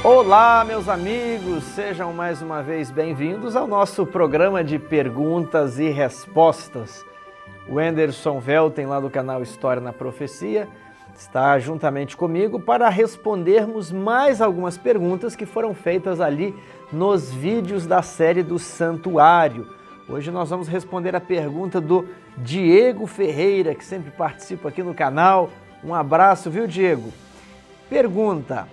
Olá, meus amigos, sejam mais uma vez bem-vindos ao nosso programa de perguntas e respostas. O Anderson Velten, lá do canal História na Profecia, está juntamente comigo para respondermos mais algumas perguntas que foram feitas ali nos vídeos da série do Santuário. Hoje nós vamos responder a pergunta do Diego Ferreira, que sempre participa aqui no canal. Um abraço, viu, Diego? Pergunta: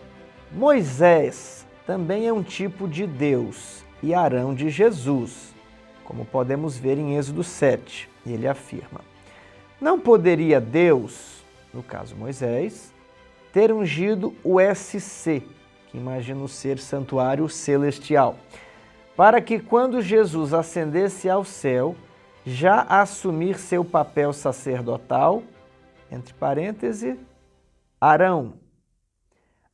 Moisés também é um tipo de Deus e Arão de Jesus, como podemos ver em Êxodo 7. Ele afirma: não poderia Deus, no caso Moisés, ter ungido o SC, que imagino ser santuário celestial, para que quando Jesus ascendesse ao céu, já assumir seu papel sacerdotal, entre parênteses, Arão.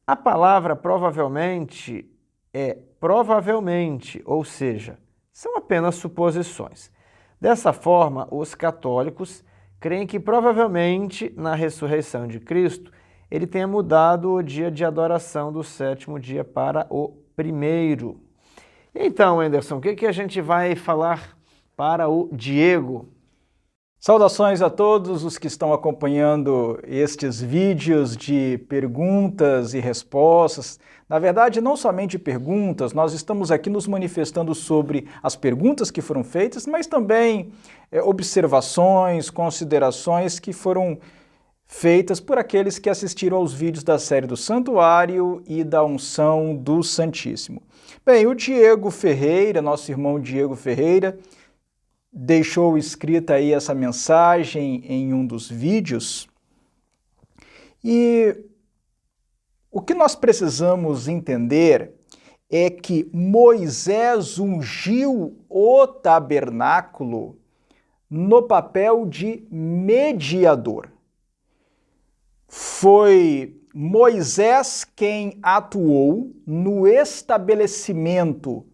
A palavra provavelmente é provavelmente, ou seja, são apenas suposições. Dessa forma, os católicos creem que provavelmente na ressurreição de Cristo, ele tenha mudado o dia de adoração do sétimo dia para o primeiro. Então, Anderson, o que a gente vai falar para o Diego? Saudações a todos os que estão acompanhando estes vídeos de perguntas e respostas. Na verdade, não somente perguntas, nós estamos aqui nos manifestando sobre as perguntas que foram feitas, mas também observações, considerações que foram feitas por aqueles que assistiram aos vídeos da série do Santuário e da Unção do Santíssimo. Bem, o Diego Ferreira, nosso irmão Diego Ferreira, deixou escrita aí essa mensagem em um dos vídeos. E o que nós precisamos entender é que Moisés ungiu o tabernáculo no papel de mediador. Foi Moisés quem atuou no estabelecimento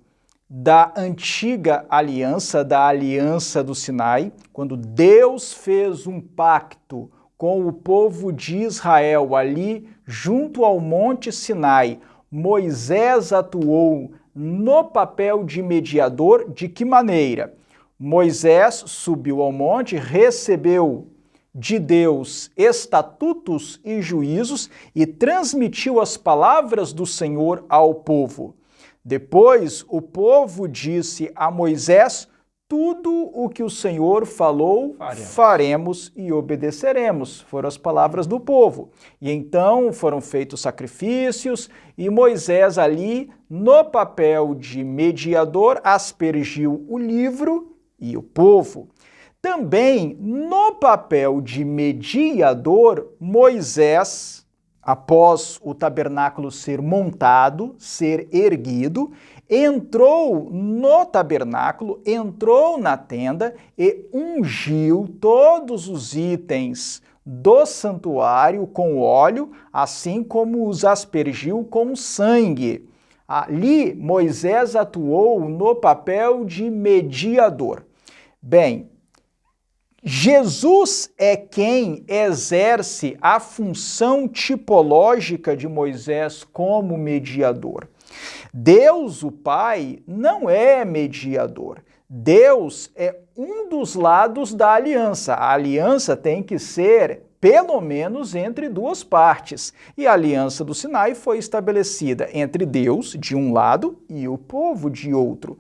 da antiga aliança, da aliança do Sinai, quando Deus fez um pacto com o povo de Israel ali junto ao Monte Sinai. Moisés atuou no papel de mediador. De que maneira? Moisés subiu ao monte, recebeu de Deus estatutos e juízos e transmitiu as palavras do Senhor ao povo. Depois, o povo disse a Moisés: tudo o que o Senhor falou, faremos e obedeceremos. Foram as palavras do povo. E então foram feitos sacrifícios e Moisés ali, no papel de mediador, aspergiu o livro e o povo. Também, no papel de mediador, Moisés, após o tabernáculo ser montado, ser erguido, entrou no tabernáculo, entrou na tenda e ungiu todos os itens do santuário com óleo, assim como os aspergiu com sangue. Ali, Moisés atuou no papel de mediador. Bem, Jesus é quem exerce a função tipológica de Moisés como mediador. Deus, o Pai, não é mediador. Deus é um dos lados da aliança. A aliança tem que ser, pelo menos, entre duas partes. E a aliança do Sinai foi estabelecida entre Deus, de um lado, e o povo, de outro.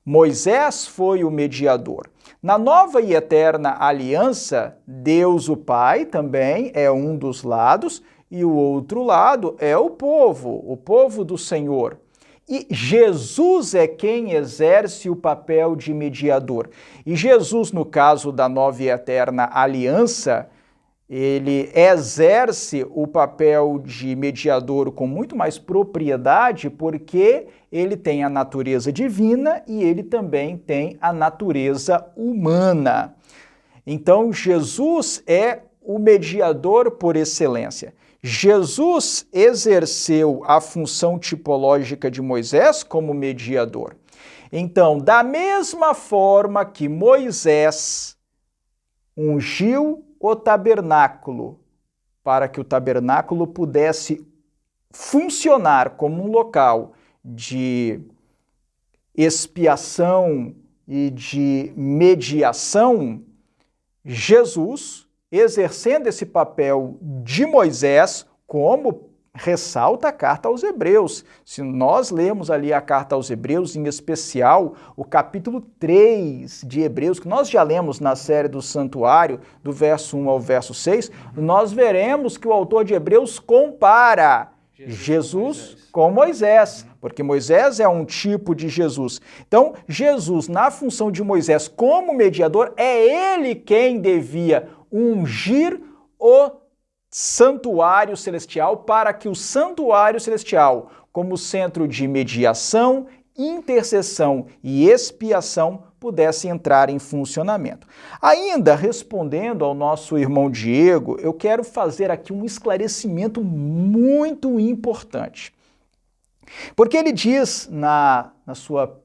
Moisés foi o mediador. Na nova e eterna aliança, Deus, o Pai, também é um dos lados, e o outro lado é o povo do Senhor. E Jesus é quem exerce o papel de mediador. E Jesus, no caso da nova e eterna aliança, ele exerce o papel de mediador com muito mais propriedade, porque ele tem a natureza divina e ele também tem a natureza humana. Então, Jesus é o mediador por excelência. Jesus exerceu a função tipológica de Moisés como mediador. Então, da mesma forma que Moisés ungiu o tabernáculo para que o tabernáculo pudesse funcionar como um local de expiação e de mediação, Jesus, exercendo esse papel de Moisés, como ressalta a carta aos Hebreus. Se nós lermos ali a carta aos Hebreus, em especial o capítulo 3 de Hebreus, que nós já lemos na série do Santuário, do verso 1 ao verso 6, nós veremos que o autor de Hebreus compara Jesus com Moisés, porque Moisés é um tipo de Jesus. Então, Jesus, na função de Moisés como mediador, é ele quem devia ungir o santuário celestial para que o santuário celestial, como centro de mediação, intercessão e expiação, pudesse entrar em funcionamento. Ainda respondendo ao nosso irmão Diego, eu quero fazer aqui um esclarecimento muito importante. Porque ele diz na sua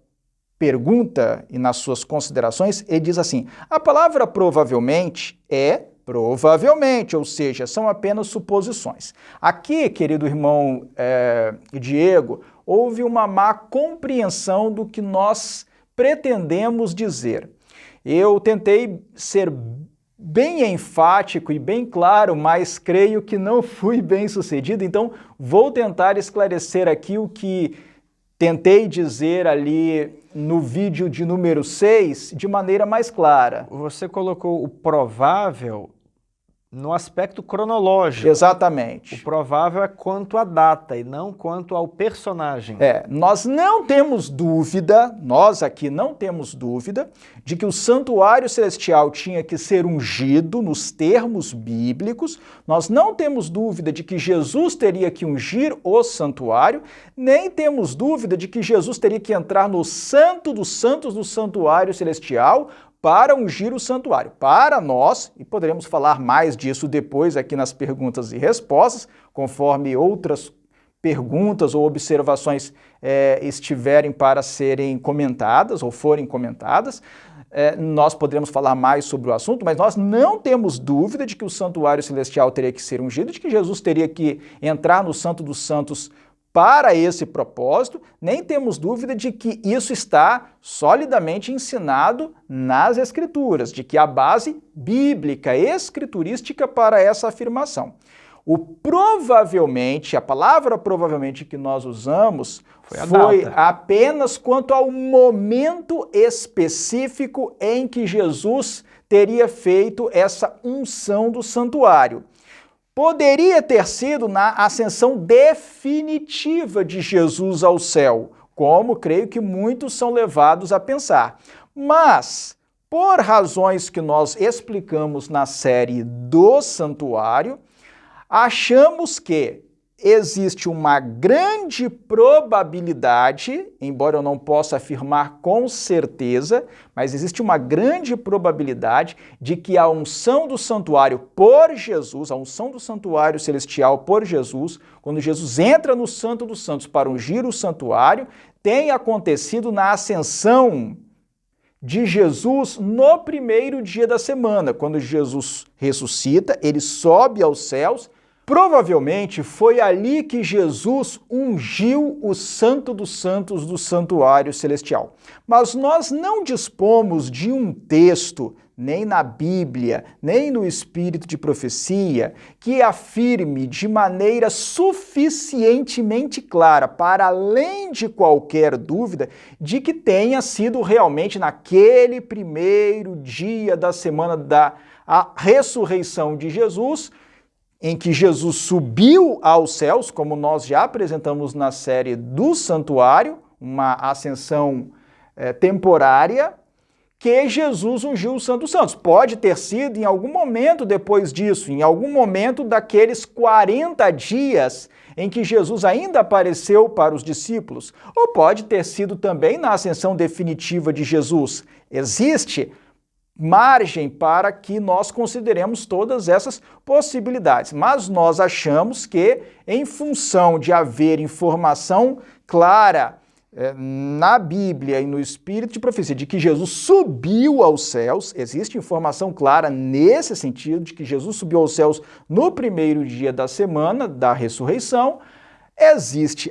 pergunta e nas suas considerações, ele diz assim: a palavra provavelmente é provavelmente, ou seja, são apenas suposições. Aqui, querido irmão Diego, houve uma má compreensão do que nós pretendemos dizer. Eu tentei ser bem enfático e bem claro, mas creio que não fui bem sucedido, então vou tentar esclarecer aqui o que tentei dizer ali no vídeo de número 6 de maneira mais clara. Você colocou o provável no aspecto cronológico. Exatamente. O provável é quanto à data e não quanto ao personagem. Nós não temos dúvida, nós aqui não temos dúvida, de que o santuário celestial tinha que ser ungido nos termos bíblicos, nós não temos dúvida de que Jesus teria que ungir o santuário, nem temos dúvida de que Jesus teria que entrar no santo dos santos do santuário celestial para ungir o santuário. Para nós, e poderemos falar mais disso depois aqui nas perguntas e respostas, conforme outras perguntas ou observações estiverem para serem comentadas ou forem comentadas, nós poderemos falar mais sobre o assunto, mas nós não temos dúvida de que o santuário celestial teria que ser ungido, de que Jesus teria que entrar no Santo dos Santos para esse propósito, nem temos dúvida de que isso está solidamente ensinado nas Escrituras, de que há base bíblica, escriturística para essa afirmação. O provavelmente, a palavra provavelmente que nós usamos foi apenas quanto ao momento específico em que Jesus teria feito essa unção do santuário. Poderia ter sido na ascensão definitiva de Jesus ao céu, como creio que muitos são levados a pensar. Mas, por razões que nós explicamos na série do santuário, achamos que existe uma grande probabilidade, embora eu não possa afirmar com certeza, mas existe uma grande probabilidade de que a unção do santuário por Jesus, a unção do santuário celestial por Jesus, quando Jesus entra no Santo dos Santos para ungir o santuário, tenha acontecido na ascensão de Jesus no primeiro dia da semana. Quando Jesus ressuscita, ele sobe aos céus. Provavelmente foi ali que Jesus ungiu o Santo dos Santos do santuário celestial. Mas nós não dispomos de um texto, nem na Bíblia, nem no Espírito de Profecia, que afirme de maneira suficientemente clara, para além de qualquer dúvida, de que tenha sido realmente naquele primeiro dia da semana da ressurreição de Jesus, em que Jesus subiu aos céus, como nós já apresentamos na série do santuário, uma ascensão temporária, que Jesus ungiu o Santo dos Santos. Pode ter sido em algum momento depois disso, em algum momento daqueles 40 dias em que Jesus ainda apareceu para os discípulos, ou pode ter sido também na ascensão definitiva de Jesus. Existe margem para que nós consideremos todas essas possibilidades, mas nós achamos que, em função de haver informação clara na Bíblia e no Espírito de Profecia de que Jesus subiu aos céus, existe informação clara nesse sentido de que Jesus subiu aos céus no primeiro dia da semana da ressurreição,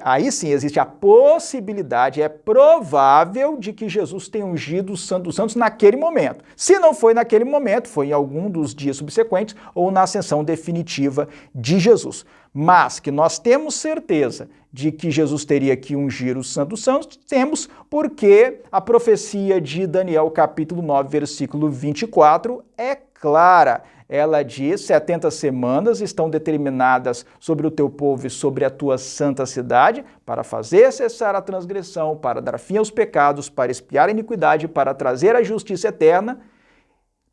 Aí sim existe a possibilidade, é provável de que Jesus tenha ungido o Santo dos Santos naquele momento. Se não foi naquele momento, foi em algum dos dias subsequentes ou na ascensão definitiva de Jesus. Mas que nós temos certeza de que Jesus teria que ungir o Santo dos Santos, temos porque a profecia de Daniel capítulo 9, versículo 24 é clara. Ela diz: 70 semanas estão determinadas sobre o teu povo e sobre a tua santa cidade, para fazer cessar a transgressão, para dar fim aos pecados, para expiar a iniquidade, para trazer a justiça eterna,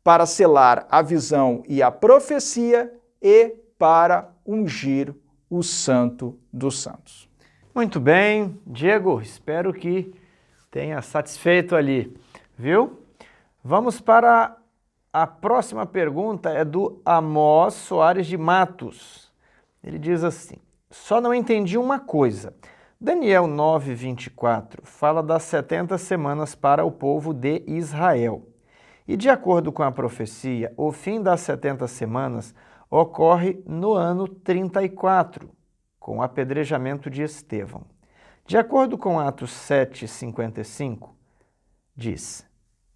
para selar a visão e a profecia e para ungir o Santo dos Santos. Muito bem, Diego, espero que tenha satisfeito ali, viu? Vamos para a próxima pergunta, é do Amós Soares de Matos. Ele diz assim: só não entendi uma coisa. Daniel 9:24 fala das 70 semanas para o povo de Israel. E de acordo com a profecia, o fim das 70 semanas ocorre no ano 34, com o apedrejamento de Estevão. De acordo com Atos 7:55, diz: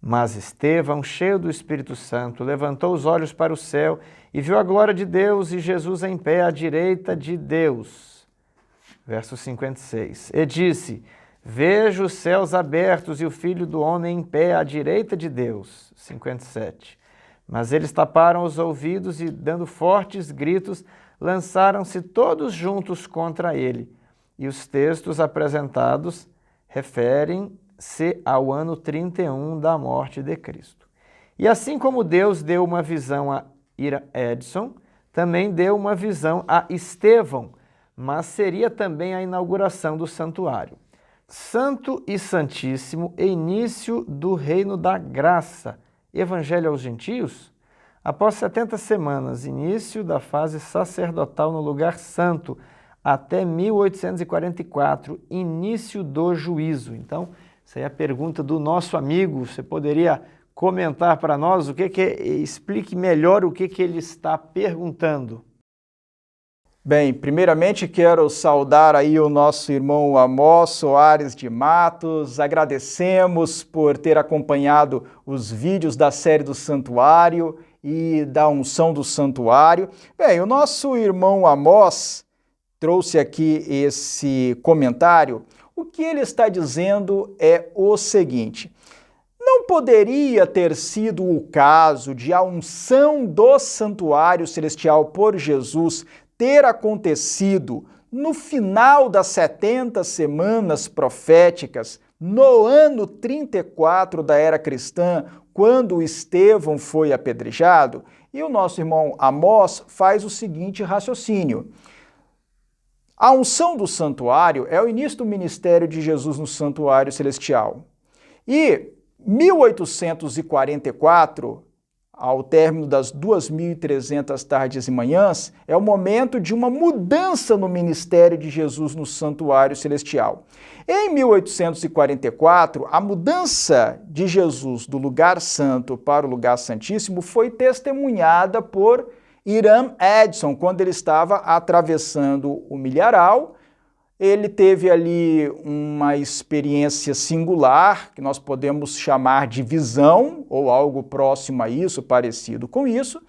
mas Estevão, cheio do Espírito Santo, levantou os olhos para o céu e viu a glória de Deus e Jesus em pé à direita de Deus. Verso 56. E disse: vejo os céus abertos e o Filho do Homem em pé à direita de Deus. 57. Mas eles taparam os ouvidos e, dando fortes gritos, lançaram-se todos juntos contra ele. E os textos apresentados referem-se ao ano 31 da morte de Cristo. E assim como Deus deu uma visão a Ira Edson, também deu uma visão a Estevão, mas seria também a inauguração do santuário. Santo e Santíssimo e início do reino da graça. Evangelho aos gentios? Após 70 semanas, início da fase sacerdotal no lugar santo, até 1844, início do juízo. Então, essa é a pergunta do nosso amigo. Você poderia comentar para nós explique melhor o que ele está perguntando. Bem, primeiramente quero saudar aí o nosso irmão Amós Soares de Matos. Agradecemos por ter acompanhado os vídeos da série do Santuário e da unção do Santuário. Bem, o nosso irmão Amós trouxe aqui esse comentário. O que ele está dizendo é o seguinte: não poderia ter sido o caso de a unção do santuário celestial por Jesus ter acontecido no final das 70 semanas proféticas, no ano 34 da era cristã, quando Estevão foi apedrejado? E o nosso irmão Amós faz o seguinte raciocínio: a unção do santuário é o início do ministério de Jesus no santuário celestial. E 1844, ao término das 2.300 tardes e manhãs, é o momento de uma mudança no ministério de Jesus no santuário celestial. Em 1844, a mudança de Jesus do lugar santo para o lugar santíssimo foi testemunhada por Hiram Edson, quando ele estava atravessando o milharal. Ele teve ali uma experiência singular, que nós podemos chamar de visão, ou algo próximo a isso, parecido com isso.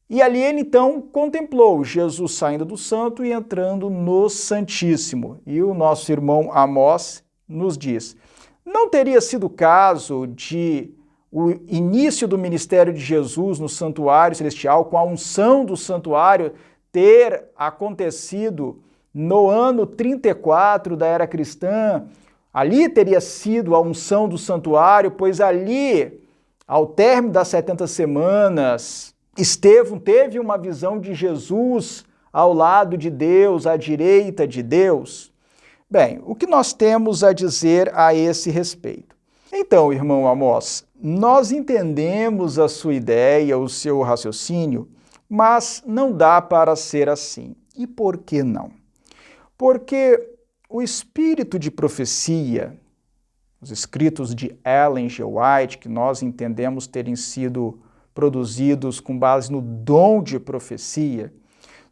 E ali ele então contemplou Jesus saindo do santo e entrando no Santíssimo. E o nosso irmão Amós nos diz: não teria sido o caso de o início do ministério de Jesus no santuário celestial, com a unção do santuário, ter acontecido no ano 34 da era cristã? Ali teria sido a unção do santuário, pois ali, ao término das 70 semanas, Estevão teve uma visão de Jesus ao lado de Deus, à direita de Deus. Bem, o que nós temos a dizer a esse respeito? Então, irmão Amós, nós entendemos a sua ideia, o seu raciocínio, mas não dá para ser assim. E por que não? Porque o espírito de profecia, os escritos de Ellen G. White, que nós entendemos terem sido produzidos com base no dom de profecia,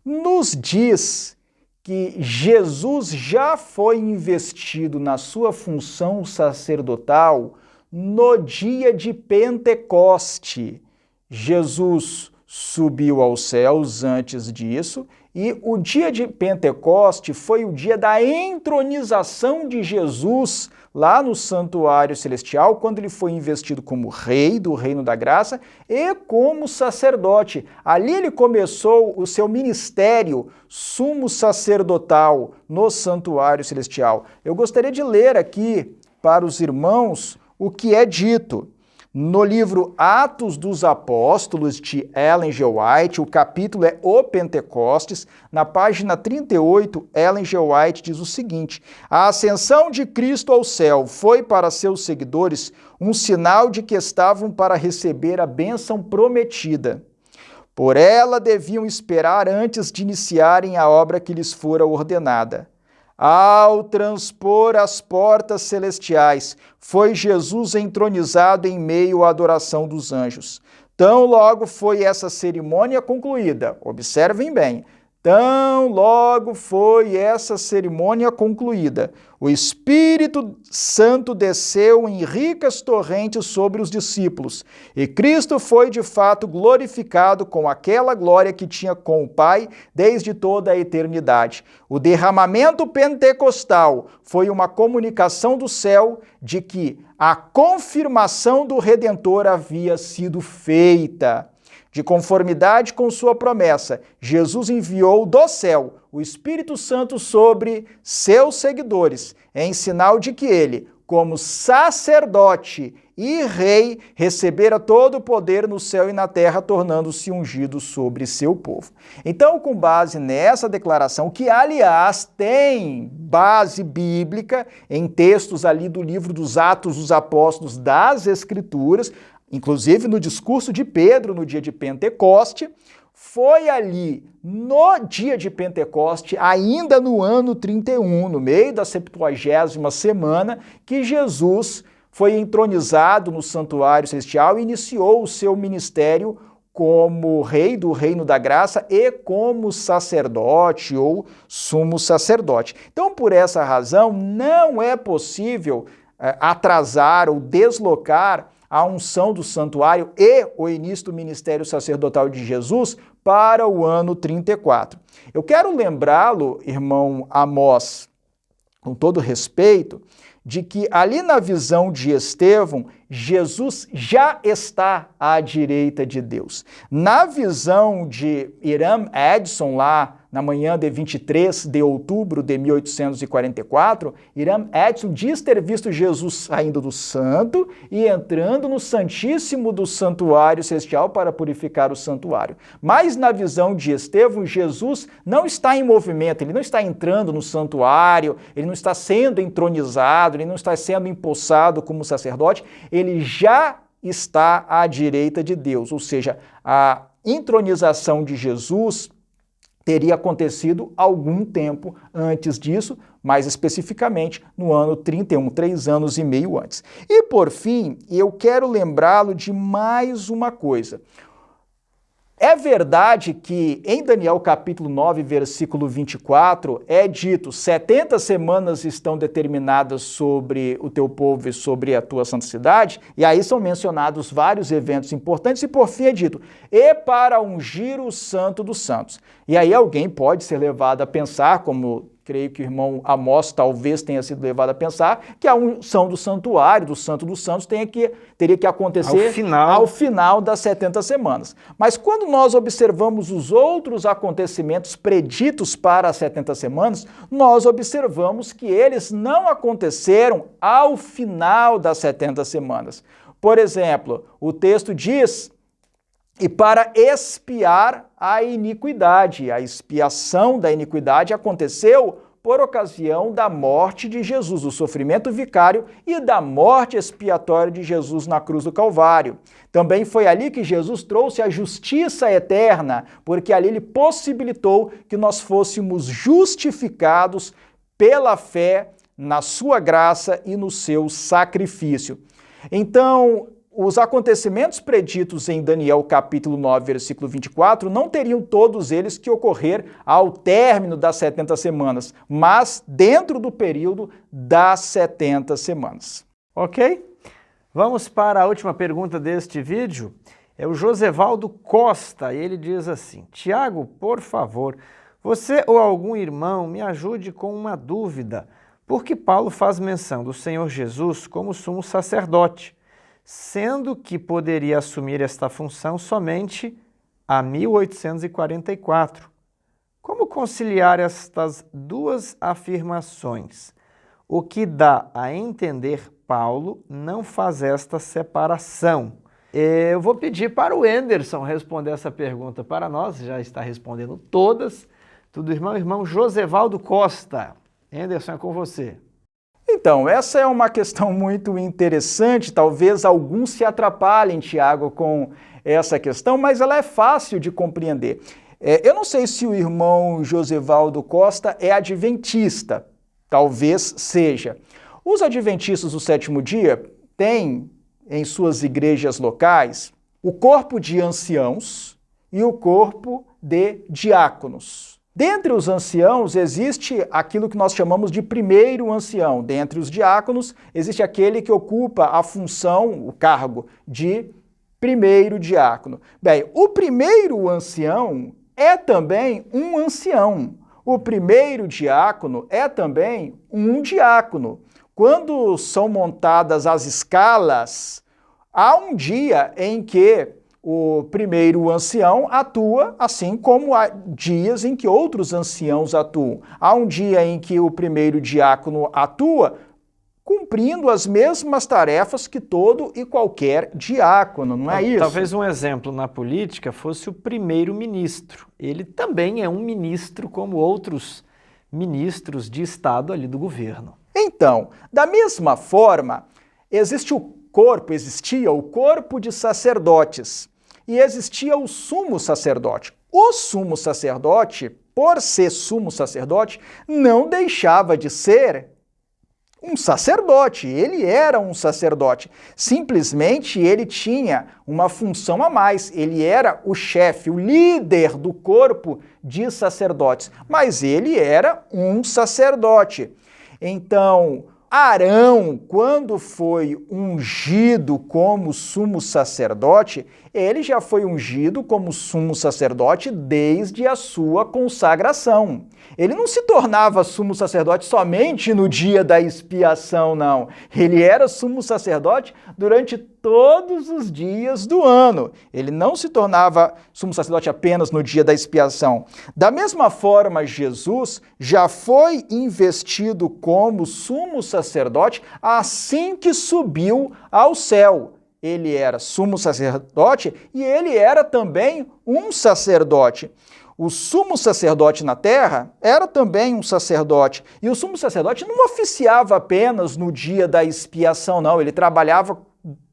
nos diz que Jesus já foi investido na sua função sacerdotal no dia de Pentecoste. Jesus subiu aos céus antes disso, e o dia de Pentecoste foi o dia da entronização de Jesus lá no santuário celestial, quando ele foi investido como rei do reino da graça e como sacerdote. Ali ele começou o seu ministério sumo sacerdotal no santuário celestial. Eu gostaria de ler aqui para os irmãos o que é dito. No livro Atos dos Apóstolos, de Ellen G. White, o capítulo é O Pentecostes. Na página 38, Ellen G. White diz o seguinte: a ascensão de Cristo ao céu foi para seus seguidores um sinal de que estavam para receber a bênção prometida. Por ela deviam esperar antes de iniciarem a obra que lhes fora ordenada. Ao transpor as portas celestiais, foi Jesus entronizado em meio à adoração dos anjos. Tão logo foi essa cerimônia concluída, observem bem, tão logo foi essa cerimônia concluída, o Espírito Santo desceu em ricas torrentes sobre os discípulos, e Cristo foi de fato glorificado com aquela glória que tinha com o Pai desde toda a eternidade. O derramamento pentecostal foi uma comunicação do céu de que a confirmação do Redentor havia sido feita. De conformidade com sua promessa, Jesus enviou do céu o Espírito Santo sobre seus seguidores, em sinal de que ele, como sacerdote e rei, recebera todo o poder no céu e na terra, tornando-se ungido sobre seu povo. Então, com base nessa declaração, que aliás tem base bíblica em textos ali do livro dos Atos dos Apóstolos das Escrituras, inclusive no discurso de Pedro no dia de Pentecoste, foi ali no dia de Pentecoste, ainda no ano 31, no meio da 70ª semana, que Jesus foi entronizado no santuário celestial e iniciou o seu ministério como rei do reino da graça e como sacerdote ou sumo sacerdote. Então, por essa razão, não é possível atrasar ou deslocar a unção do santuário e o início do ministério sacerdotal de Jesus para o ano 34. Eu quero lembrá-lo, irmão Amós, com todo respeito, de que ali na visão de Estevão, Jesus já está à direita de Deus. Na visão de Hiram Edson, lá na manhã de 23 de outubro de 1844, Hiram Edson diz ter visto Jesus saindo do santo e entrando no santíssimo do santuário celestial para purificar o santuário. Mas na visão de Estevão, Jesus não está em movimento, ele não está entrando no santuário, ele não está sendo entronizado, ele não está sendo empossado como sacerdote, ele já está à direita de Deus, ou seja, a entronização de Jesus teria acontecido algum tempo antes disso, mais especificamente no ano 31, 3 anos e meio antes. E por fim, eu quero lembrá-lo de mais uma coisa. É verdade que em Daniel capítulo 9, versículo 24, é dito: 70 semanas estão determinadas sobre o teu povo e sobre a tua santa cidade, e aí são mencionados vários eventos importantes, e por fim é dito: e para ungir o santo dos santos. E aí alguém pode ser levado a pensar, como creio que o irmão Amós talvez tenha sido levado a pensar, que a unção do santuário, do santo dos santos, teria que acontecer ao final das 70 semanas. Mas quando nós observamos os outros acontecimentos preditos para as 70 semanas, nós observamos que eles não aconteceram ao final das 70 semanas. Por exemplo, o texto diz: e para expiar a iniquidade. A expiação da iniquidade aconteceu por ocasião da morte de Jesus, do sofrimento vicário e da morte expiatória de Jesus na cruz do Calvário. Também foi ali que Jesus trouxe a justiça eterna, porque ali ele possibilitou que nós fôssemos justificados pela fé na sua graça e no seu sacrifício. Então, os acontecimentos preditos em Daniel capítulo 9, versículo 24, não teriam todos eles que ocorrer ao término das 70 semanas, mas dentro do período das 70 semanas. Ok? Vamos para a última pergunta deste vídeo. É o Josevaldo Costa, e ele diz assim: Tiago, por favor, você ou algum irmão me ajude com uma dúvida, porque Paulo faz menção do Senhor Jesus como sumo sacerdote, sendo que poderia assumir esta função somente a 1844. Como conciliar estas duas afirmações? O que dá a entender Paulo não faz esta separação. Eu vou pedir para o Anderson responder essa pergunta para nós, já está respondendo todas. Tudo irmão Josevaldo Costa. Anderson, é com você. Então, essa é uma questão muito interessante, talvez alguns se atrapalhem, Tiago, com essa questão, mas ela é fácil de compreender. Eu não sei se o irmão Josevaldo Costa é adventista, talvez seja. Os adventistas do sétimo dia têm em suas igrejas locais o corpo de anciãos e o corpo de diáconos. Dentre os anciãos existe aquilo que nós chamamos de primeiro ancião. Dentre os diáconos existe aquele que ocupa a função, o cargo de primeiro diácono. Bem, o primeiro ancião é também um ancião. O primeiro diácono é também um diácono. Quando são montadas as escalas, há um dia em que o primeiro ancião atua, assim como há dias em que outros anciãos atuam. Há um dia em que o primeiro diácono atua cumprindo as mesmas tarefas que todo e qualquer diácono, não é isso? Talvez um exemplo na política fosse o primeiro-ministro. Ele também é um ministro como outros ministros de Estado ali do governo. Então, da mesma forma, existia o corpo de sacerdotes e existia o sumo sacerdote. O sumo sacerdote, por ser sumo sacerdote, não deixava de ser um sacerdote, ele era um sacerdote. Simplesmente ele tinha uma função a mais, ele era o chefe, o líder do corpo de sacerdotes, mas ele era um sacerdote. Então, Arão, quando foi ungido como sumo sacerdote, ele já foi ungido como sumo sacerdote desde a sua consagração. Ele não se tornava sumo sacerdote somente no dia da expiação, não. Ele era sumo sacerdote durante todos os dias do ano. Ele não se tornava sumo sacerdote apenas no dia da expiação. Da mesma forma, Jesus já foi investido como sumo sacerdote assim que subiu ao céu. Ele era sumo sacerdote e ele era também um sacerdote. O sumo sacerdote na terra era também um sacerdote. E o sumo sacerdote não oficiava apenas no dia da expiação, não. Ele trabalhava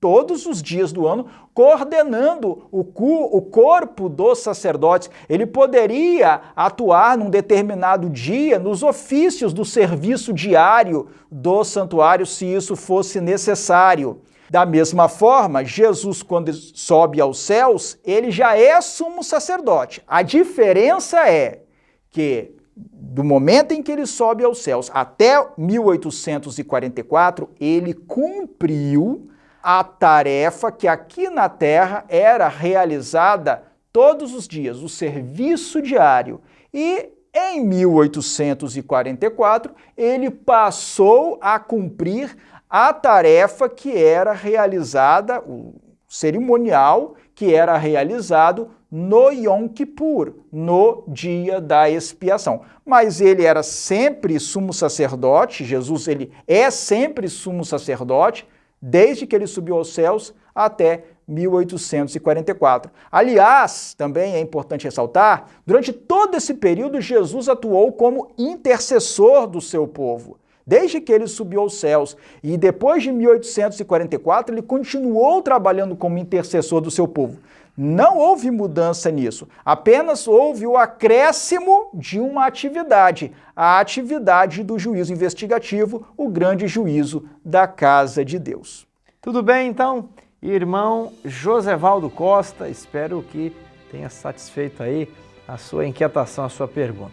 todos os dias do ano coordenando o corpo dos sacerdotes. Ele poderia atuar num determinado dia nos ofícios do serviço diário do santuário, se isso fosse necessário. Da mesma forma, Jesus, quando sobe aos céus, ele já é sumo sacerdote. A diferença é que, do momento em que ele sobe aos céus até 1844, ele cumpriu a tarefa que aqui na terra era realizada todos os dias, o serviço diário. E em 1844, ele passou a cumprir a tarefa que era realizada, o cerimonial que era realizado no Yom Kippur, no dia da expiação. Mas ele era sempre sumo sacerdote, Jesus ele é sempre sumo sacerdote, desde que ele subiu aos céus até 1844. Aliás, também é importante ressaltar, durante todo esse período Jesus atuou como intercessor do seu povo. Desde que ele subiu aos céus e depois de 1844 ele continuou trabalhando como intercessor do seu povo. Não houve mudança nisso, apenas houve o acréscimo de uma atividade, a atividade do juízo investigativo, o grande juízo da casa de Deus. Tudo bem, então? Irmão Josevaldo Costa, espero que tenha satisfeito aí a sua inquietação, a sua pergunta.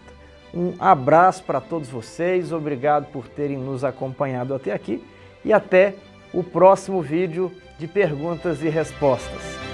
Um abraço para todos vocês, obrigado por terem nos acompanhado até aqui e até o próximo vídeo de perguntas e respostas.